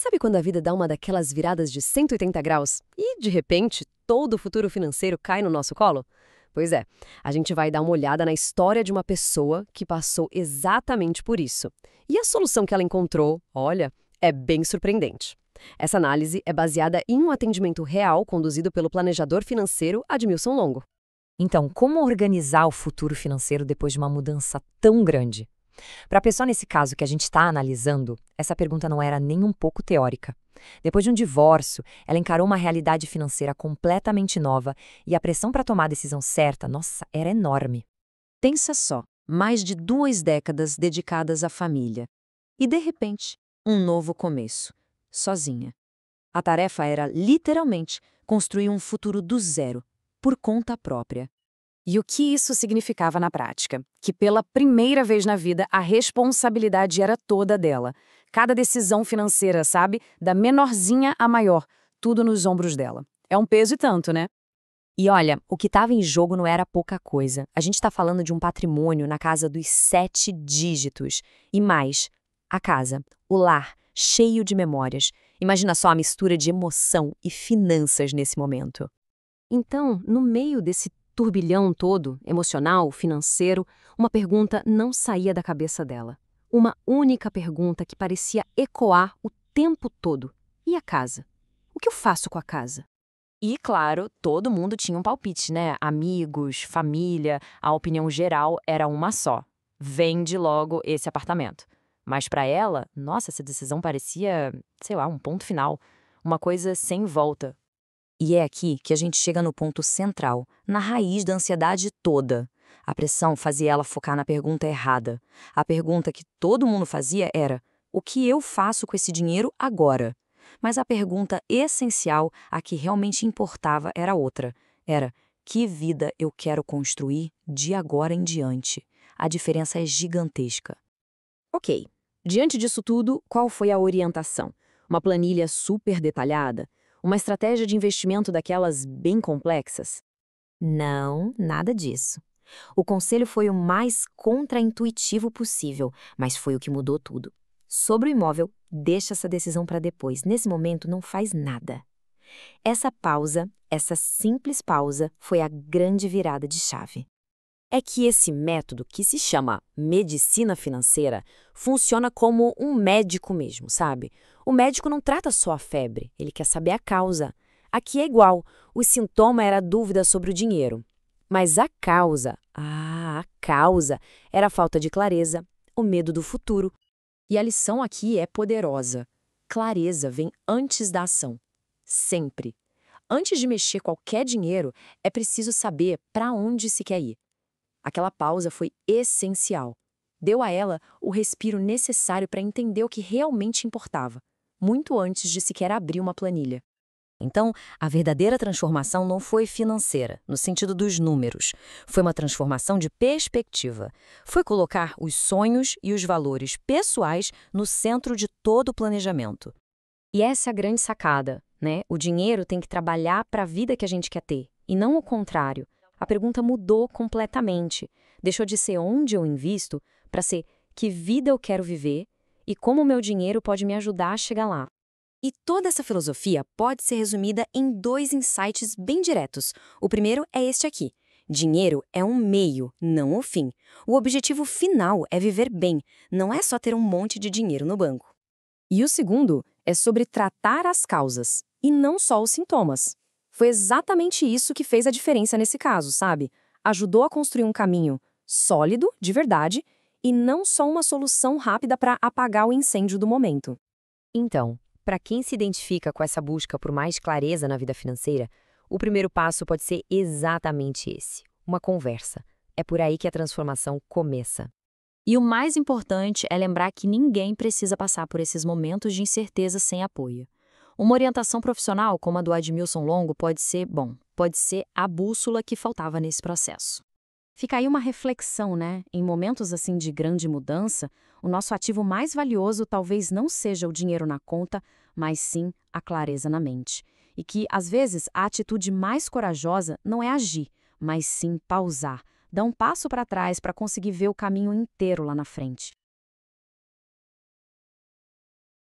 Sabe quando a vida dá uma daquelas viradas de 180 graus e, de repente, todo o futuro financeiro cai no nosso colo? Pois é, a gente vai dar uma olhada na história de uma pessoa que passou exatamente por isso. E a solução que ela encontrou, olha, é bem surpreendente. Essa análise é baseada em um atendimento real conduzido pelo planejador financeiro Admilson Longo. Então, como organizar o futuro financeiro depois de uma mudança tão grande? Para a pessoa nesse caso que a gente está analisando, essa pergunta não era nem um pouco teórica. Depois de um divórcio, ela encarou uma realidade financeira completamente nova e a pressão para tomar a decisão certa, nossa, era enorme. Pensa só, mais de 2 décadas dedicadas à família. E, de repente, um novo começo, sozinha. A tarefa era, literalmente, construir um futuro do zero, por conta própria. E o que isso significava na prática? Que pela primeira vez na vida, a responsabilidade era toda dela. Cada decisão financeira, sabe? Da menorzinha à maior, tudo nos ombros dela. É um peso e tanto, né? E olha, o que estava em jogo não era pouca coisa. A gente está falando de um patrimônio na casa dos 7 dígitos. E mais, a casa, o lar, cheio de memórias. Imagina só a mistura de emoção e finanças nesse momento. Então, no meio desse turbilhão todo, emocional, financeiro, uma pergunta não saía da cabeça dela. Uma única pergunta que parecia ecoar o tempo todo. E a casa? O que eu faço com a casa? E, claro, todo mundo tinha um palpite, né? Amigos, família, a opinião geral era uma só. Vende logo esse apartamento. Mas para ela, nossa, essa decisão parecia, sei lá, um ponto final. Uma coisa sem volta. E é aqui que a gente chega no ponto central, na raiz da ansiedade toda. A pressão fazia ela focar na pergunta errada. A pergunta que todo mundo fazia era: o que eu faço com esse dinheiro agora? Mas a pergunta essencial, a que realmente importava, era outra. Era: que vida eu quero construir de agora em diante? A diferença é gigantesca. Ok, diante disso tudo, qual foi a orientação? Uma planilha super detalhada? Uma estratégia de investimento daquelas bem complexas? Não, nada disso. O conselho foi o mais contraintuitivo possível, mas foi o que mudou tudo. Sobre o imóvel, deixa essa decisão para depois. Nesse momento, não faz nada. Essa pausa, essa simples pausa, foi a grande virada de chave. É que esse método, que se chama medicina financeira, funciona como um médico mesmo, sabe? O médico não trata só a febre, ele quer saber a causa. Aqui é igual, o sintoma era a dúvida sobre o dinheiro. Mas a causa era a falta de clareza, o medo do futuro. E a lição aqui é poderosa. Clareza vem antes da ação. Sempre. Antes de mexer qualquer dinheiro, é preciso saber para onde se quer ir. Aquela pausa foi essencial. Deu a ela o respiro necessário para entender o que realmente importava, muito antes de sequer abrir uma planilha. Então, a verdadeira transformação não foi financeira, no sentido dos números. Foi uma transformação de perspectiva. Foi colocar os sonhos e os valores pessoais no centro de todo o planejamento. E essa é a grande sacada, né? O dinheiro tem que trabalhar para a vida que a gente quer ter, e não o contrário. A pergunta mudou completamente. Deixou de ser onde eu invisto para ser que vida eu quero viver e como o meu dinheiro pode me ajudar a chegar lá. E toda essa filosofia pode ser resumida em 2 insights bem diretos. O primeiro é este aqui. Dinheiro é um meio, não o fim. O objetivo final é viver bem, não é só ter um monte de dinheiro no banco. E o segundo é sobre tratar as causas, e não só os sintomas. Foi exatamente isso que fez a diferença nesse caso, sabe? Ajudou a construir um caminho sólido, de verdade, e não só uma solução rápida para apagar o incêndio do momento. Então, para quem se identifica com essa busca por mais clareza na vida financeira, o primeiro passo pode ser exatamente esse: uma conversa. É por aí que a transformação começa. E o mais importante é lembrar que ninguém precisa passar por esses momentos de incerteza sem apoio. Uma orientação profissional como a do Admilson Longo pode ser a bússola que faltava nesse processo. Fica aí uma reflexão, né? Em momentos assim de grande mudança, o nosso ativo mais valioso talvez não seja o dinheiro na conta, mas sim a clareza na mente. E que, às vezes, a atitude mais corajosa não é agir, mas sim pausar, dar um passo para trás para conseguir ver o caminho inteiro lá na frente.